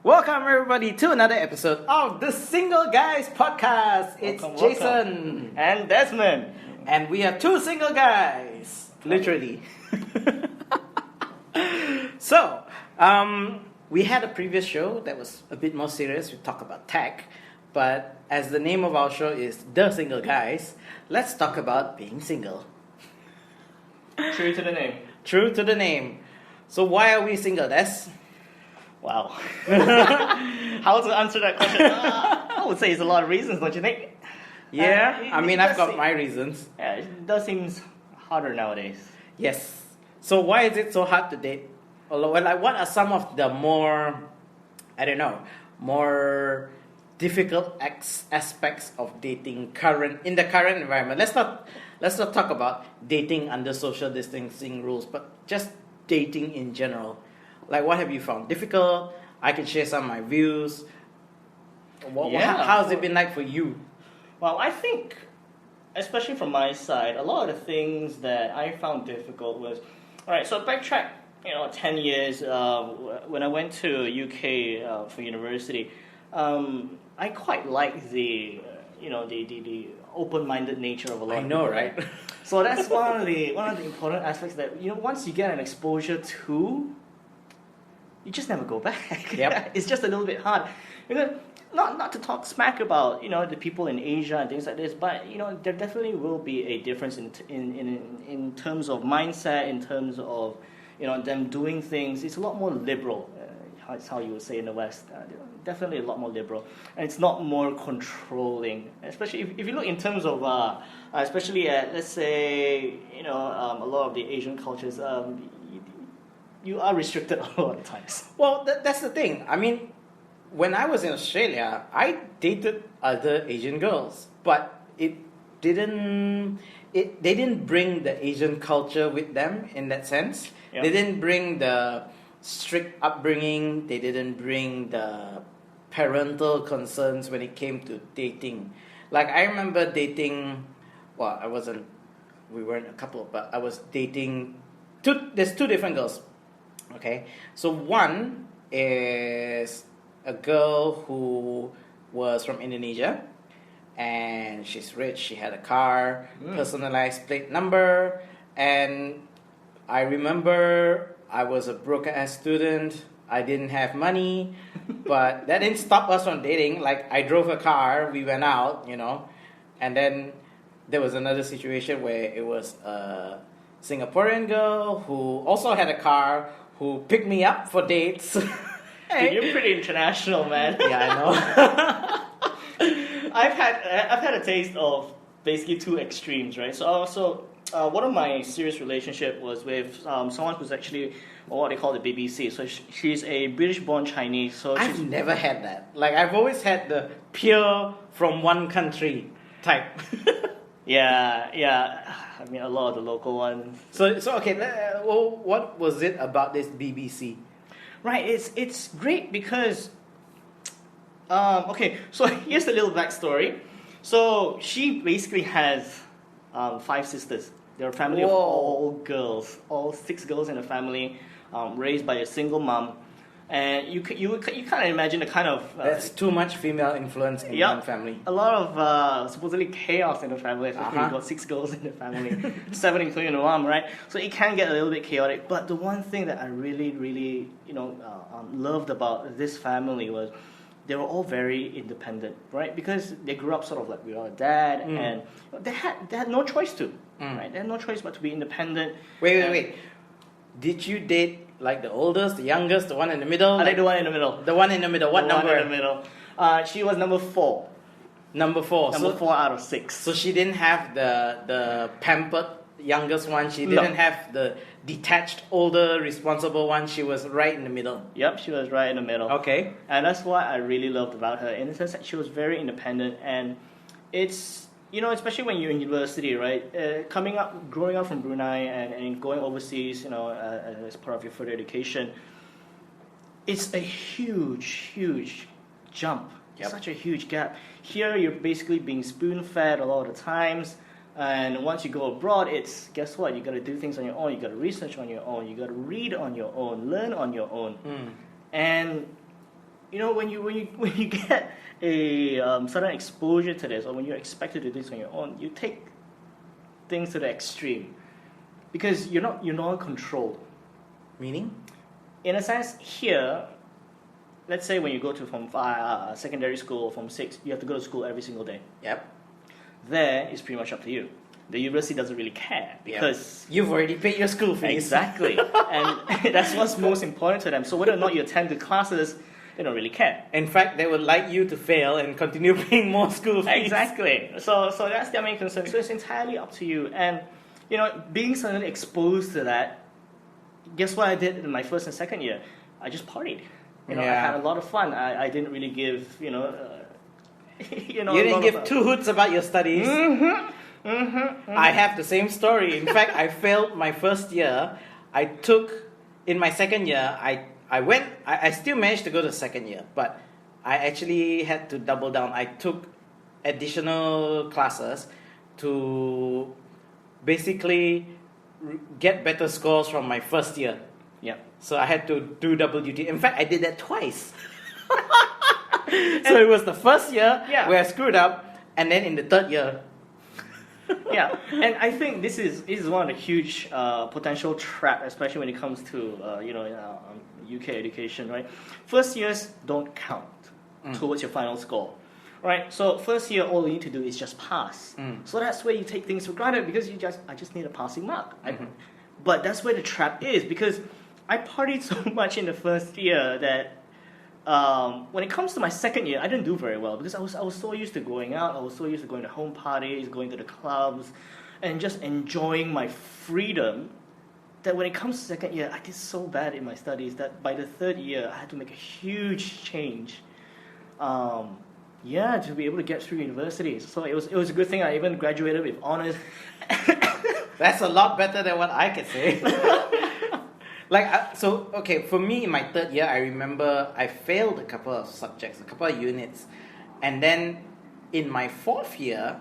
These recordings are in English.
Welcome everybody to another episode of the Single Guys Podcast. It's Welcome. Jason And Desman. and we are two single guys, literally. So, we had a previous show that was a bit more serious. We talked about tech, but as the name of our show is The Single Guys, let's talk about being single. True to the name. True to the name. So why are we single, Des? Wow. How to answer that question? I would say it's a lot of reasons, don't you think? Yeah, I've got seem- my reasons. Yeah, it does seem harder nowadays. Yes. So why is it so hard to date? Well, like, what are some of the more difficult aspects of dating in the current environment? Let's not talk about dating under social distancing rules, but just dating in general. Like, what have you found difficult? I can share some of my views. How's it been like for you? Well, I think, especially from my side, a lot of the things that I found difficult was, alright, so backtrack, 10 years, when I went to UK for university, I quite like the open-minded nature of a lot of people. Right? So that's one of the important aspects that, once you get an exposure to, you just never go back. Yep. It's just a little bit hard. Not to talk smack about the people in Asia and things like this, but there definitely will be a difference in terms of mindset, in terms of them doing things. It's a lot more liberal. That's how you would say in the West. Definitely a lot more liberal, and it's not more controlling. Especially if you look in terms of, especially at, let's say a lot of the Asian cultures. You are restricted a lot of times. Well, that's the thing. I mean, when I was in Australia, I dated other Asian girls, but they didn't bring the Asian culture with them in that sense. Yeah. They didn't bring the strict upbringing. They didn't bring the parental concerns when it came to dating. Like, I remember dating, we weren't a couple, but I was dating there's two different girls. Okay, so one is a girl who was from Indonesia, and she's rich. She had a car, personalized plate number, and I remember I was a broke-ass student. I didn't have money, but that didn't stop us from dating. Like, I drove a car, we went out, and then there was another situation where it was a Singaporean girl who also had a car, who picked me up for dates. Dude, you're pretty international, man. Yeah, I know. I've had a taste of basically two extremes, right? So one of my serious relationship was with someone who's actually what they call the BBC. So she's a British-born Chinese. So I've never had that. Like, I've always had the pure from one country type. yeah. I mean, a lot of the local ones. So okay. Well, what was it about this BBC? Right, it's great because, okay, so here's a little backstory. So she basically has 5 sisters. They're a family of all girls, all 6 girls in a family, raised by a single mom. And you kind of imagine the kind of... That's too much female influence in one family. A lot of supposedly chaos in the family, especially when you've got 6 girls in the family, 7 including the mom, right? So it can get a little bit chaotic. But the one thing that I really, really, loved about this family was they were all very independent, right? Because they grew up sort of like without a dad, and they had no choice to, right? They had no choice but to be independent. Wait. Did you date like the oldest, the youngest, the one in the middle? I like the one in the middle. The one in the middle. What number? One in the middle. She was number 4. Number 4. Number 4 out of 6. So she didn't have the pampered youngest one. She didn't have the detached, older, responsible one. She was right in the middle. Yep, she was right in the middle. Okay. And that's what I really loved about her, in the sense that she was very independent. And it's, especially when you're in university, right? Growing up from Brunei and going overseas, as part of your further education, it's a huge jump. Yep. Such a huge gap. Here, you're basically being spoon-fed a lot of the times. And once you go abroad, it's, guess what? You got to do things on your own. You got to research on your own. You got to read on your own, learn on your own. And when you get a sudden exposure to this, or when you're expected to do this on your own, you take things to the extreme because you're not controlled. Meaning? In a sense, here, let's say when you go to Form 5, secondary school, or Form 6, you have to go to school every single day. Yep. There, it's pretty much up to you. The university doesn't really care because you've already paid your school fees. Exactly, and that's what's most important to them. So whether or not you attend the classes, they don't really care. In fact, they would like you to fail and continue paying more school fees. Exactly. So that's their main concern. So it's entirely up to you. And being suddenly exposed to that, guess what I did in my first and second year? I just partied. I had a lot of fun. I didn't really give you didn't give two hoots about your studies. I have the same story. In fact, I failed my first year. In my second year, I still managed to go to second year, but I actually had to double down. I took additional classes to basically get better scores from my first year. Yeah. So I had to do double duty. In fact, I did that twice. So it was the first year where I screwed up, and then in the third year. Yeah, and I think this is one of the huge potential trap, especially when it comes to UK education, right? First years don't count towards your final score, right? So first year, all you need to do is just pass. So that's where you take things for granted because I just need a passing mark. But that's where the trap is because I partied so much in the first year that when it comes to my second year, I didn't do very well because I was so used to going out. I was so used to going to home parties, going to the clubs, and just enjoying my freedom. That when it comes to second year, I did so bad in my studies that by the third year, I had to make a huge change. To be able to get through university. So it was a good thing I even graduated with honors. That's a lot better than what I could say. For me in my third year, I remember I failed a couple of subjects, a couple of units, and then in my fourth year,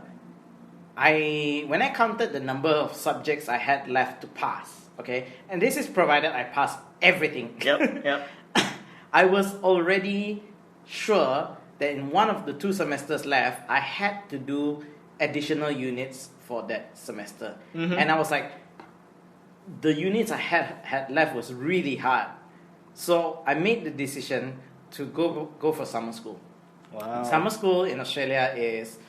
when I counted the number of subjects I had left to pass, and this is provided I passed everything. Yep. I was already sure that in one of the 2 semesters left, I had to do additional units for that semester, and I was like, the units I had left was really hard. So I made the decision to go for summer school. Wow. Summer school in Australia is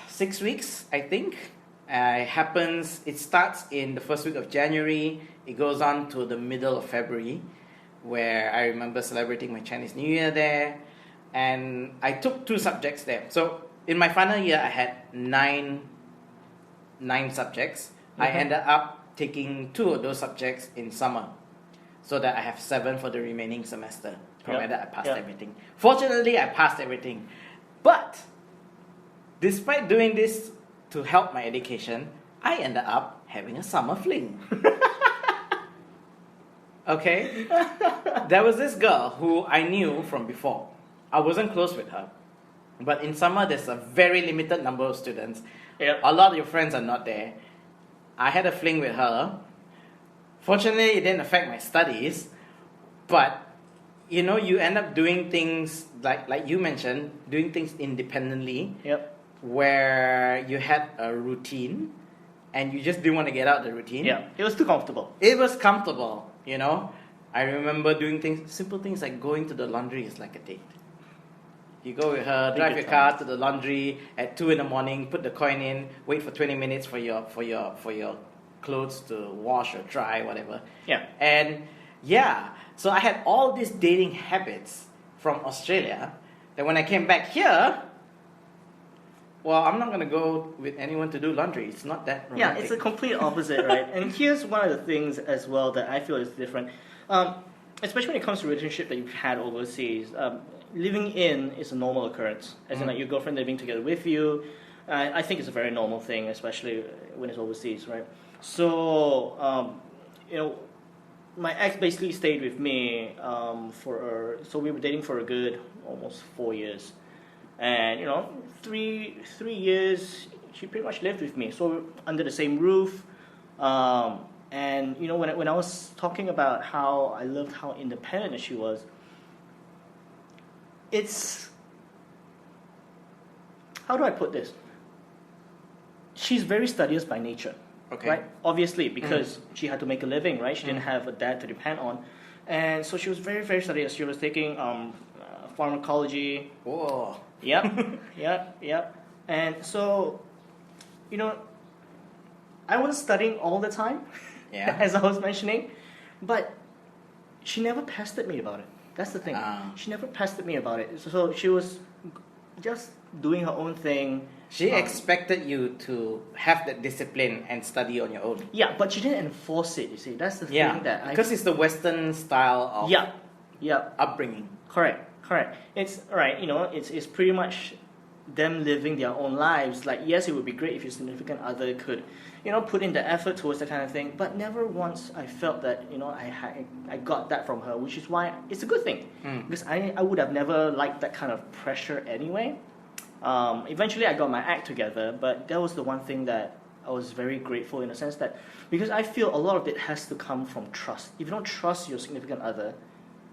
6 weeks, I think. It starts in the first week of January. It goes on to the middle of February, where I remember celebrating my Chinese New Year there. And I took 2 subjects there. So in my final year, I had 9 subjects. I ended up taking 2 of those subjects in summer so that I have 7 for the remaining semester, provided I passed everything. Fortunately, I passed everything. But despite doing this to help my education, I ended up having a summer fling. There was this girl who I knew from before. I wasn't close with her. But in summer, there's a very limited number of students. A lot of your friends are not there. I had a fling with her. Fortunately, it didn't affect my studies. But, you end up doing things, like you mentioned, doing things independently. Where you had a routine, and you just didn't want to get out of the routine. It was too comfortable. It was comfortable, I remember doing simple things like going to the laundry is like a date. You go with her, drive your car to the laundry at 2 a.m, put the coin in, wait for 20 minutes for your clothes to wash or dry, whatever. So I had all these dating habits from Australia that when I came back here, I'm not going to go with anyone to do laundry. It's not that romantic. Yeah, it's a complete opposite, right? And here's one of the things as well that I feel is different. Especially when it comes to relationship that you've had overseas. Living in is a normal occurrence. As in, like, your girlfriend living together with you. I think it's a very normal thing, especially when it's overseas, right? So, my ex basically stayed with me so we were dating for a good almost 4 years. And, 3 years, she pretty much lived with me. So, under the same roof. And, when I was talking about how I loved how independent she was, it's, how do I put this? She's very studious by nature, Okay. right? Obviously, because she had to make a living, right? She didn't have a dad to depend on. And so she was very, very studious. She was taking pharmacology. Whoa. Yep. And so, you know, I wasn't studying all the time, Yeah. as I was mentioning, but she never pestered me about it. That's the thing. Ah. She never pestered me about it. So she was just doing her own thing. She expected you to have that discipline and study on your own. Yeah, but she didn't enforce it, you see. That's the thing that I... because it's the Western style of Yeah. upbringing. Correct. It's, right, you know, it's pretty much them living their own lives. Like, yes, it would be great if your significant other could, you know, put in the effort towards that kind of thing, but never once I felt that, you know, I got that from her, which is why it's a good thing. Because I would have never liked that kind of pressure anyway. Eventually I got my act together, but that was the one thing that I was very grateful in the sense that, because I feel a lot of it has to come from trust. If you don't trust your significant other,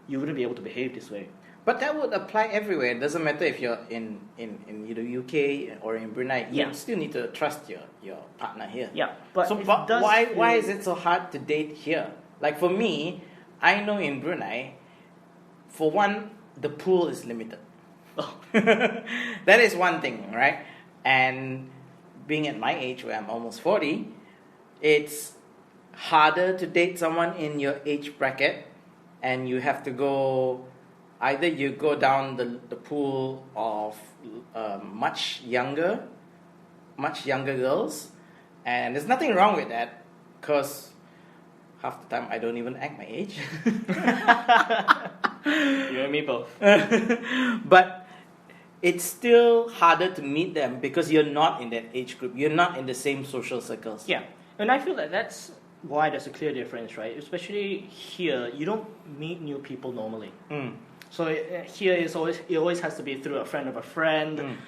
you wouldn't be able to behave this way. But that would apply everywhere. It doesn't matter if you're in the UK or in Brunei. You still need to trust your partner here. Yeah, but so why is it so hard to date here? Like for me, I know in Brunei, for one, the pool is limited. That is one thing, right? And being at my age, where I'm almost 40, it's harder to date someone in your age bracket, and you have to go, either you go down the pool of much younger girls, and there's nothing wrong with that, because half the time I don't even act my age. You and me both. But it's still harder to meet them because you're not in that age group. You're not in the same social circles. Yeah, and I feel that that's why there's a clear difference, right? Especially here, you don't meet new people normally. So here it always has to be through a friend of a friend,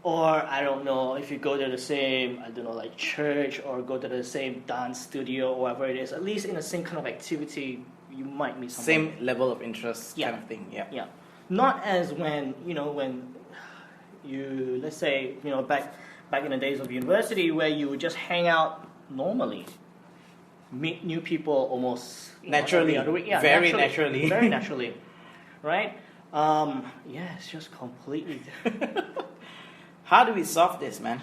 or I don't know, if you go to the same, I don't know, like church, or go to the same dance studio or whatever it is. At least in the same kind of activity, you might meet someone. Same level of interest, kind of thing. Yeah. Not as when you, let's say, back in the days of university, where you would just hang out normally, meet new people almost naturally, every other week. Very naturally, right? It's just completely. How do we solve this, man?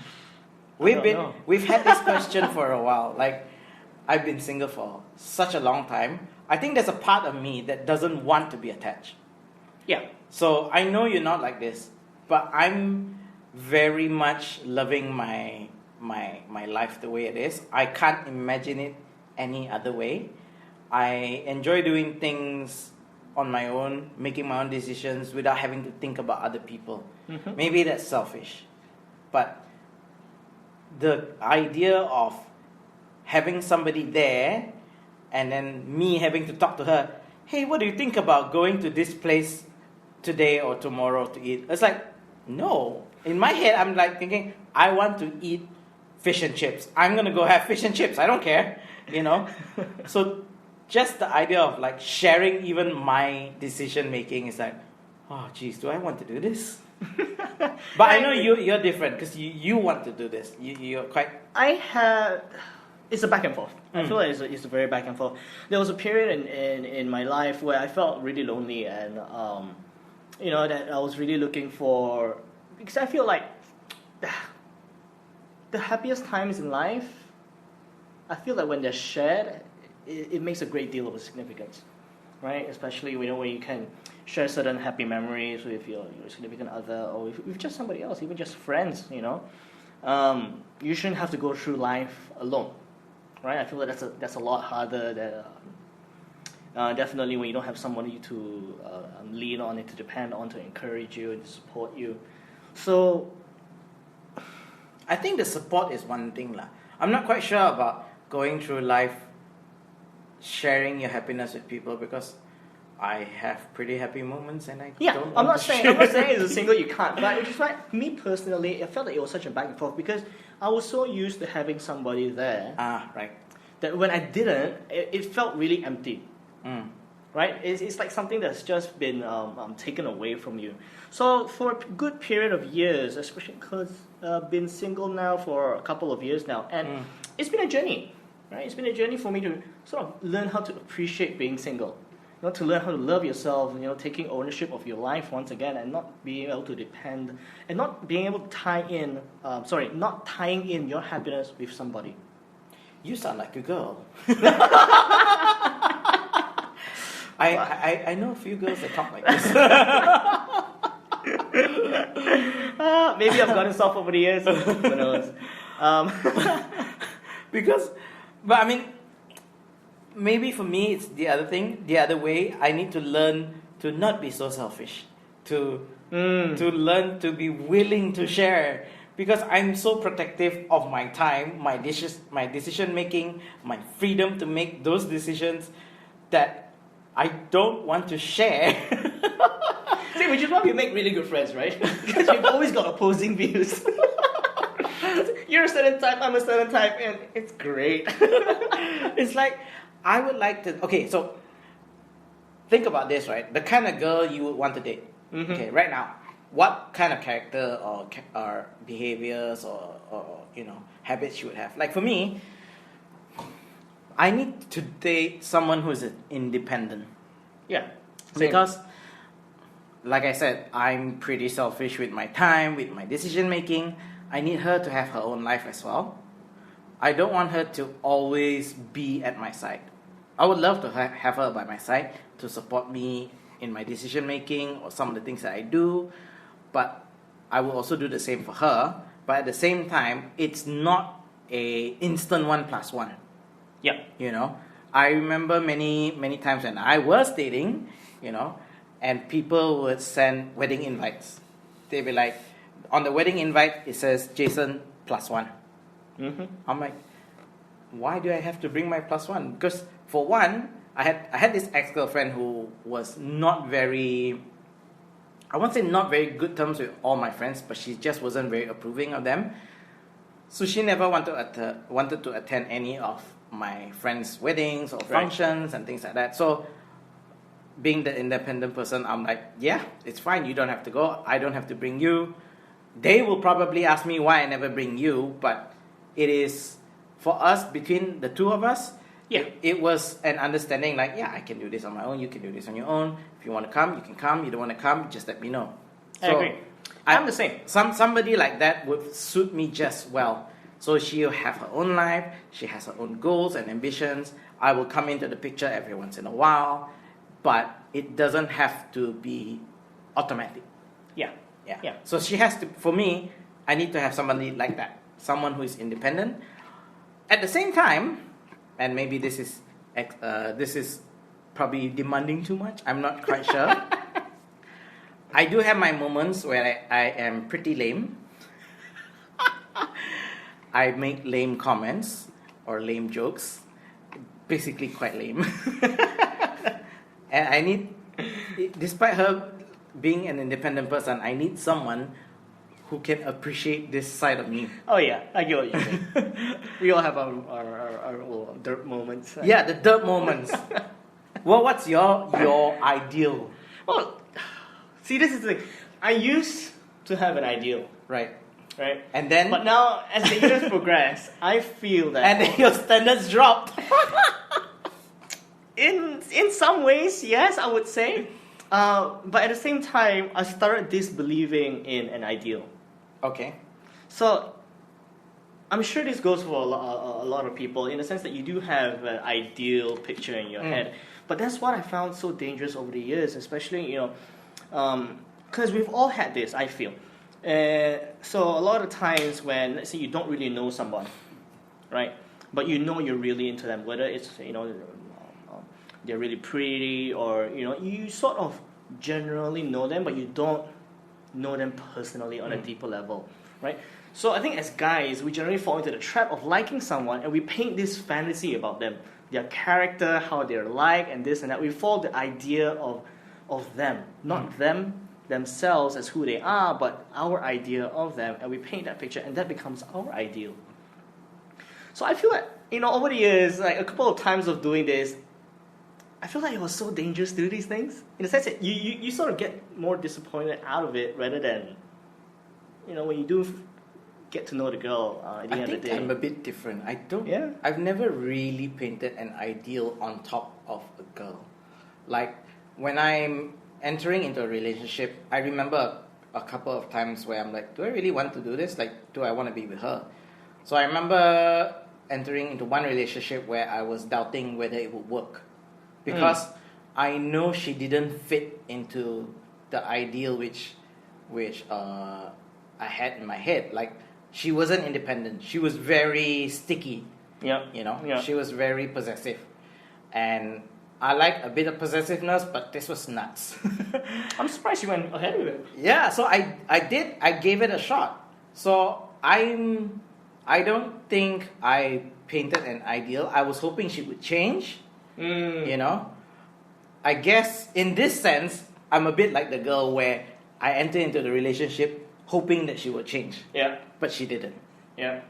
We've had this question for a while. Like, I've been single for such a long time. I think there's a part of me that doesn't want to be attached. Yeah. So I know you're not like this, but I'm very much loving my life the way it is. I can't imagine it any other way. I enjoy doing things on my own, making my own decisions without having to think about other people. Maybe that's selfish, but the idea of having somebody there and then me having to talk to her, hey, what do you think about going to this place today or tomorrow to eat? It's like, no. In my head, I'm like thinking, I want to eat fish and chips. I'm going to go have fish and chips. I don't care, So just the idea of like sharing even my decision making is like, oh, geez, do I want to do this? But I know you're different because you want to do this. You're quite... It's a back and forth. I feel like it's a very back and forth. There was a period in my life where I felt really lonely and, that I was really looking for... Because I feel like the happiest times in life, I feel like when they're shared, it makes a great deal of significance, right? Especially when you can share certain happy memories with your significant other or with just somebody else, even just friends, You shouldn't have to go through life alone, right? I feel like that's a lot harder than definitely when you don't have somebody to lean on and to depend on to encourage you and to support you. So I think the support is one thing. I'm not quite sure about going through life sharing your happiness with people because I have pretty happy moments and I don't I'm not saying as a single you can't, but it's just like me personally, I felt like it was such a back and forth because I was so used to having somebody there. Right. That when I didn't, it felt really empty. right? It's like something that's just been taken away from you. So for a good period of years, especially because I've been single now for a couple of years now, and it's been a journey, right? It's been a journey for me to sort of learn how to appreciate being single. To learn how to love yourself, taking ownership of your life once again, and not being able to depend, and not being able to not tying in your happiness with somebody. You sound like a girl. I know a few girls that talk like this. Maybe I've gotten soft over the years. Who knows? But I mean, maybe for me it's the other way. I need to learn to not be so selfish, to learn to be willing to share, because I'm so protective of my time, my decision making, my freedom to make those decisions, that I don't want to share. See, which is why we make really good friends, right? Because we've always got opposing views. You're a certain type, I'm a certain type, and it's great. It's like, I would like to... Okay, so think about this, right? The kind of girl you would want to date. Mm-hmm. Okay, right now, what kind of character or behaviors or habits you would have? Like for me, I need to date someone who is independent. Yeah. Same. Because, like I said, I'm pretty selfish with my time, with my decision making. I need her to have her own life as well. I don't want her to always be at my side. I would love to have her by my side to support me in my decision making or some of the things that I do, but I will also do the same for her. But at the same time, it's not a instant 1+1. Yeah. I remember many times when I was dating, and people would send wedding invites. They'd be like, on the wedding invite it says Jason +1. Mm-hmm. I'm like, why do I have to bring my +1? Because for one, I had this ex-girlfriend who was not very, I won't say not very good terms with all my friends, but she just wasn't very approving of them. So she never wanted to attend any of my friends' weddings or functions and things like that. So being the independent person, I'm like, yeah, it's fine. You don't have to go. I don't have to bring you. They will probably ask me why I never bring you, but it is for us, between the two of us. Yeah. It was an understanding, like, yeah, I can do this on my own, you can do this on your own. If you want to come, you can come. You don't want to come, just let me know. I agree. I'm the same. Somebody like that would suit me just well. So she'll have her own life, she has her own goals and ambitions. I will come into the picture every once in a while, but it doesn't have to be automatic. Yeah. So she has to, for me, I need to have somebody like that. Someone who is independent. At the same time, and maybe this is probably demanding too much, I'm not quite sure. I do have my moments where I am pretty lame. I make lame comments or lame jokes. Basically quite lame. And I need, despite her being an independent person, I need someone who can appreciate this side of me. Oh yeah, I get what you mean. We all have our little dirt moments. Yeah, the dirt moments. Well, what's your ideal? Well, see, this is the thing. I used to have an ideal. Right. And then, but now, as the years progress, I feel that... And then your standards dropped. In some ways, yes, I would say. But at the same time, I started disbelieving in an ideal. Okay. So, I'm sure this goes for a lot of people, in the sense that you do have an ideal picture in your head. But that's what I found so dangerous over the years, especially, because we've all had this, I feel. So a lot of times when, let's say, you don't really know someone, right? But you're really into them, whether it's, they're really pretty, or, you sort of generally know them, but you don't know them personally on a deeper level, right? So I think as guys, we generally fall into the trap of liking someone, and we paint this fantasy about them, their character, how they're like, and this and that. We fall the idea of them, not them themselves as who they are, but our idea of them, and we paint that picture, and that becomes our ideal. So I feel like, over the years, like a couple of times of doing this, I feel like it was so dangerous to do these things. In the sense that you sort of get more disappointed out of it rather than, when you do get to know the girl at the I end think of the day. I'm a bit different. Yeah. I've never really painted an ideal on top of a girl. Like when I'm entering into a relationship, I remember a couple of times where I'm like, do I really want to do this? Like, do I want to be with her? So I remember entering into one relationship where I was doubting whether it would work. Because I know she didn't fit into the ideal which I had in my head. Like, she wasn't independent. She was very sticky. Yeah. Yeah. She was very possessive. And I like a bit of possessiveness, but this was nuts. I'm surprised you went ahead with it. Yeah, so I gave it a shot. So I don't think I painted an ideal. I was hoping she would change. I guess in this sense, I'm a bit like the girl where I entered into the relationship hoping that she would change. Yeah. But she didn't. Yeah.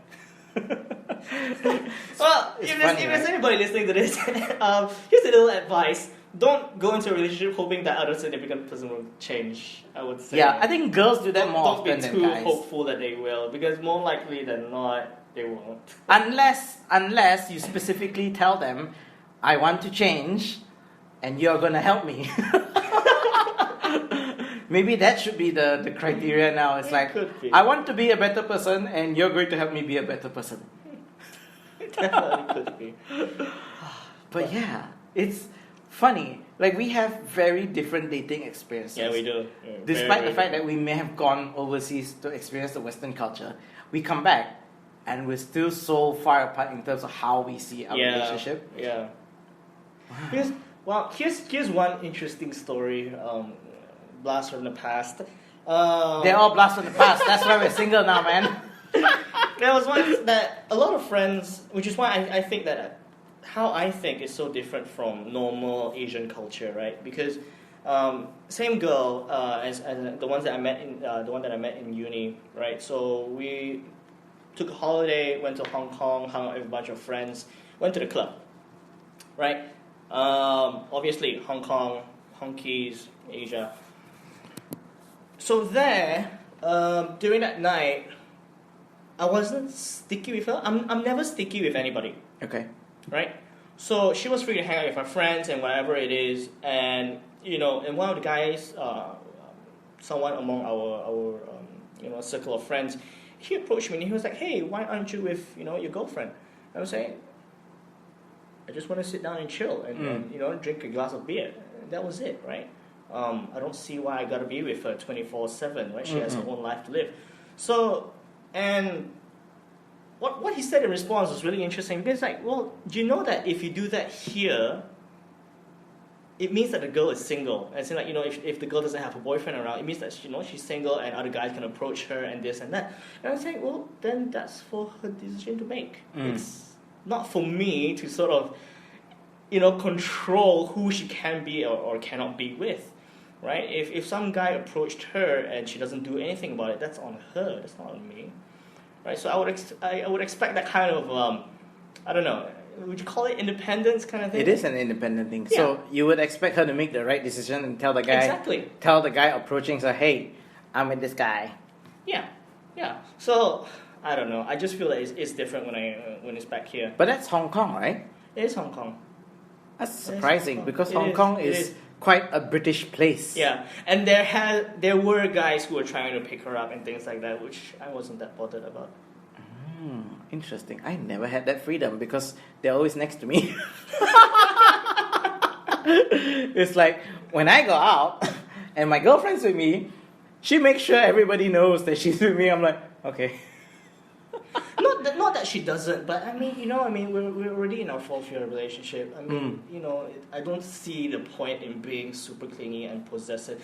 Well, if there's anybody listening to this, here's a little advice. Don't go into a relationship hoping that other significant person will change, I would say. Yeah, I think girls do that more often than guys. Don't be too hopeful that they will, because more likely than not, they won't. Unless you specifically tell them, I want to change, and you're going to help me. Maybe that should be the criteria now. It's like, I want to be a better person, and you're going to help me be a better person. It definitely could be. But yeah, it's funny. Like, we have very different dating experiences. Yeah, we do. Yeah, Despite the fact that we may have gone overseas to experience the Western culture, we come back, and we're still so far apart in terms of how we see our relationship. Yeah. Here's one interesting story. Blast from the past. They're all blast from the past. That's why we're single now, man. There was one that a lot of friends, which is why I think that how I think is so different from normal Asian culture, right? Because same girl as the ones that I met in the one that I met in uni, right? So we took a holiday, went to Hong Kong, hung out with a bunch of friends, went to the club, right? Obviously Hong Kong, honkies, Asia. So there, during that night, I wasn't sticky with her. I'm never sticky with anybody. Okay. Right? So she was free to hang out with her friends and whatever it is. And, and one of the guys, someone among our circle of friends, he approached me and he was like, hey, why aren't you with, your girlfriend? I was saying, I just want to sit down and chill and drink a glass of beer. And that was it, right? I don't see why I gotta be with her 24/7, right? She has her own life to live. So, and what he said in response was really interesting because, like, well, do you know that if you do that here, it means that the girl is single? And so, like, if the girl doesn't have a boyfriend around, it means that she's single and other guys can approach her and this and that. And I was like, well, then that's for her decision to make. It's not for me to sort of, control who she can be or cannot be with. Right? If some guy approached her and she doesn't do anything about it, that's on her. That's not on me. Right? So I would expect that kind of I don't know. Would you call it independence kind of thing? It is an independent thing. Yeah. So you would expect her to make the right decision and tell the guy. Exactly. Tell the guy approaching her, hey, I'm with this guy. Yeah. So I don't know. I just feel that it's different when it's back here. But that's Hong Kong, right? It is Hong Kong. That's surprising because Hong Kong is quite a British place. Yeah, and there were guys who were trying to pick her up and things like that, which I wasn't that bothered about. Interesting. I never had that freedom because they're always next to me. It's like when I go out and my girlfriend's with me, she makes sure everybody knows that she's with me. I'm like, okay. Not that she doesn't, but I mean, we're already in our 4th year relationship. I mean, I don't see the point in being super clingy and possessive.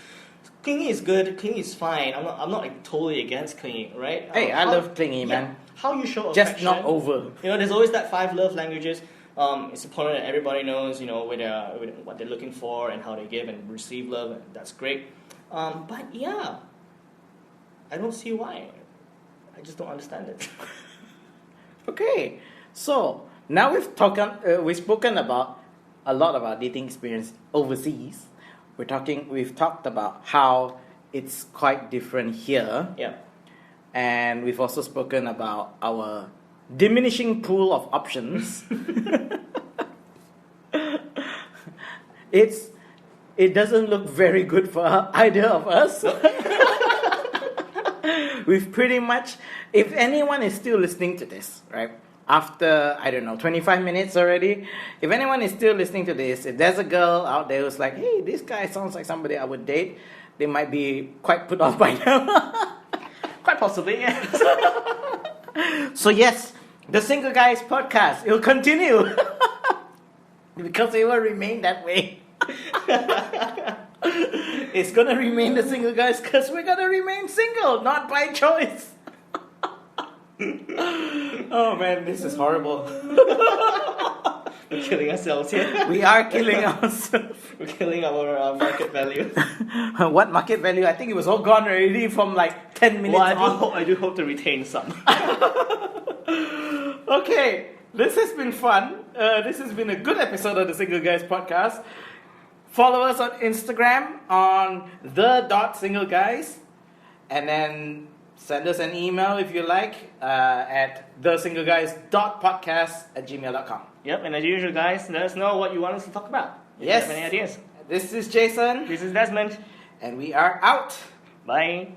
Clingy is good. Clingy is fine. I'm not like totally against clingy, right? Hey, I love clingy, man. How you show affection. Just not over. There's always that 5 love languages. It's important that everybody knows, what they're looking for and how they give and receive love. And that's great. But yeah, I don't see why. I just don't understand it. Okay, so now we've spoken about a lot of our dating experience overseas. We've talked about how it's quite different here. Yeah. And we've also spoken about our diminishing pool of options. It doesn't look very good for either of us. We've pretty much, if anyone is still listening to this, right, after, 25 minutes already, if anyone is still listening to this, if there's a girl out there who's like, hey, this guy sounds like somebody I would date, they might be quite put off by now. Quite possibly, yes. So yes, the Single Guys podcast, it will continue. Because it will remain that way. It's gonna remain the Single Guys because we're gonna remain single, not by choice. Oh man, this is horrible. We're killing ourselves here. We are killing ourselves. We're killing our market value. What market value? I think it was all gone already from like 10 minutes on. I do hope to retain some. Okay, this has been fun. This has been a good episode of the Single Guys podcast. Follow us on Instagram on the.singleguys, and then send us an email if you like at thesingleguys.podcast@gmail.com. Yep, and as usual, guys, let us know what you want us to talk about. If Yes. you have any ideas. This is Jason. This is Desmond. And we are out. Bye.